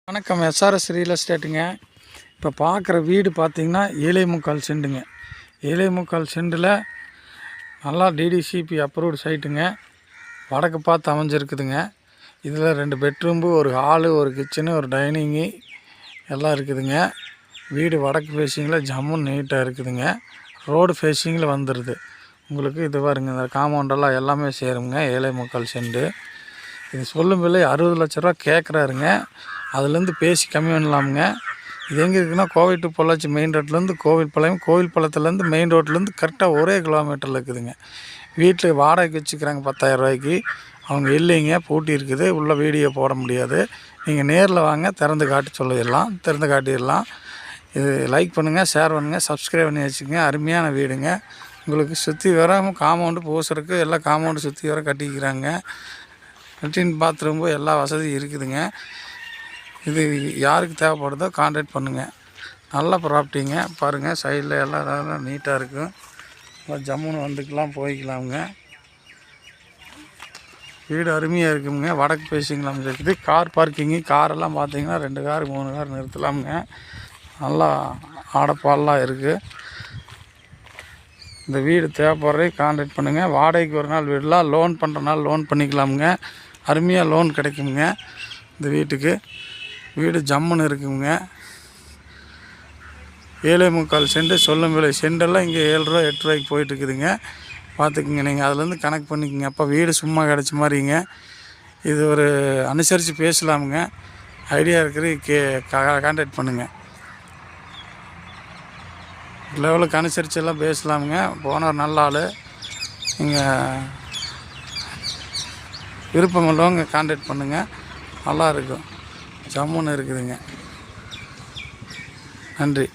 வணக்கம். SRS real எஸ்டேட்டுங்க. இப்போ பார்க்குற வீடு பார்த்திங்கன்னா 7.25 சென்ட்டுங்க. 7.25 சென்ட்டில் நல்லா டிடிசிபி அப்ரூவ்டு சைட்டுங்க. வடக்கு பார்த்து அமைஞ்சிருக்குதுங்க. இதில் 2 பெட்ரூம்பு, ஒரு ஹாலு, ஒரு கிச்சனு, ஒரு டைனிங்கு எல்லாம் இருக்குதுங்க. வீடு வடக்கு ஃபேஸிங்கில் ஜம்முன்னு நீட்டாக இருக்குதுங்க. ரோடு ஃபேஸிங்கில் வந்துடுது உங்களுக்கு. இது பாருங்க, இந்த காம்பவுண்டெல்லாம் எல்லாமே சேருங்க. 7.25 சென்ட்டு. இது சொல்லும் விலை 60 லட்ச ரூபா கேட்குறாருங்க. அதுலேருந்து பேசி கம்மி பண்ணலாமுங்க. இது எங்கே இருக்குதுன்னா, கோவை டு பொள்ளாச்சி மெயின் ரோட்லேருந்து கோவில் பாளையத்துலேருந்து மெயின் ரோட்லேருந்து கரெக்டாக ஒரே கிலோமீட்டரில் இருக்குதுங்க. வீட்டில் வாடகைக்கு வச்சுக்கிறாங்க 10,000 ரூபாய்க்கு. அவங்க இல்லைங்க, பூட்டி இருக்குது, உள்ள வீடியோ போட முடியாது. நீங்கள் நேரில் வாங்க, திறந்து காட்டிடலாம். இது லைக் பண்ணுங்கள், ஷேர் பண்ணுங்கள், சப்ஸ்கிரைப் பண்ணி வச்சுக்கோங்க. அருமையான வீடுங்க. உங்களுக்கு சுற்றி வர காம்பவுண்டு பூசருக்கு எல்லாம் காம்பவுண்டு சுற்றி வர கட்டிக்கிறாங்க. லெட்டின் பாத்ரூம்பு எல்லா வசதியும் இருக்குதுங்க. இது யாருக்கு தேவைப்படுதோ கான்டாக்ட் பண்ணுங்கள். நல்ல ப்ராப்பர்ட்டிங்க. பாருங்கள், சைடில் எல்லாம் நீட்டாக இருக்கும். ஜம்முன்னு வந்துக்கலாம், போய்க்கலாமுங்க. வீடு அருமையாக இருக்குங்க. வடக்கு ஃபேஸிங்கில் அமைஞ்சிருக்குது. கார் பார்க்கிங்கு, காரெல்லாம் பார்த்தீங்கன்னா 2 கார் 3 கார் நிறுத்தலாமுங்க. நல்லா ஆடப்பால்லாம் இருக்குது. இந்த வீடு தேவைப்படுறதை கான்டாக்ட் பண்ணுங்கள். வாடகைக்கு ஒரு நாள் விடலாம், லோன் பண்ணுறனால லோன் பண்ணிக்கலாமுங்க. அருமையாக லோன் கிடைக்குங்க இந்த வீட்டுக்கு. வீடு ஜம்முன்னு இருக்குங்க. 7.25 சென்ட்டு சொல்லும் விலை. சென்டெல்லாம் இங்கே 7 ரூபா 8 ரூபாய்க்கு போயிட்டுருக்குதுங்க. பார்த்துக்குங்க, நீங்கள் அதுலேருந்து கணக்கு பண்ணிக்கோங்க. அப்போ வீடு சும்மா கிடச்ச மாதிரிங்க. இது ஒரு அனுசரித்து பேசலாமுங்க. ஐடியா இருக்கிறது கான்டாக்ட் பண்ணுங்கள். லெவலுக்கு அனுசரிச்செல்லாம் பேசலாமுங்க. போனவர் நல்ல ஆள். நீங்கள் விருப்பம் உள்ளவங்க கான்டாக்ட் பண்ணுங்கள். நல்லாயிருக்கும், ஜம்முன்னு இருக்குதுங்க. நன்றி.